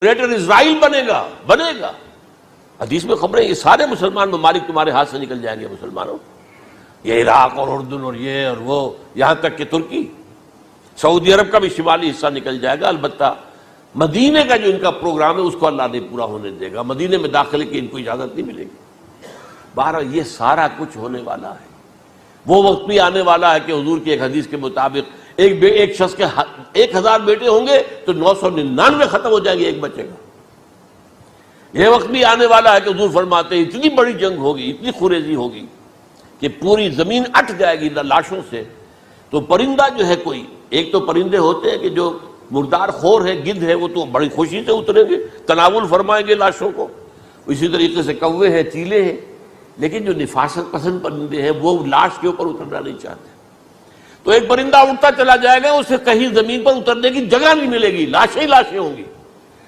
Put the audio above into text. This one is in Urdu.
گریٹر اسرائیل بنے گا۔ حدیث میں خبریں یہ سارے مسلمان ممالک تمہارے ہاتھ سے نکل جائیں گے مسلمانوں، یہ عراق اور اردن اور یہ اور وہ، یہاں تک کہ ترکی، سعودی عرب کا بھی شمالی حصہ نکل جائے گا۔ البتہ مدینے کا جو ان کا پروگرام ہے اس کو اللہ نہیں پورا ہونے دے گا، مدینے میں داخلے کی ان کو اجازت نہیں ملے گی۔ بہرحال یہ سارا کچھ ہونے والا ہے۔ وہ وقت بھی آنے والا ہے کہ حضور کی ایک حدیث کے مطابق ایک شخص کے 1000 بیٹے ہوں گے تو 999 ختم ہو جائیں گے، ایک بچے گا۔ یہ وقت بھی آنے والا ہے کہ حضور فرماتے ہیں اتنی بڑی جنگ ہوگی، اتنی خوریزی ہوگی کہ پوری زمین اٹ جائے گی لاشوں سے۔ تو پرندہ جو ہے کوئی، ایک تو پرندے ہوتے ہیں کہ جو مردار خور ہے، گدھ ہے، وہ تو بڑی خوشی سے اتریں گے، تناول فرمائیں گے لاشوں کو۔ اسی طریقے سے کوے ہیں، چیلے ہیں، لیکن جو نفاست پسند پرندے ہیں وہ لاش کے اوپر اترنا نہیں چاہتے۔ تو ایک پرندہ اڑتا چلا جائے گا، اسے کہیں زمین پر اترنے کی جگہ نہیں ملے گی، لاشیں ہی لاشیں ہوں گی۔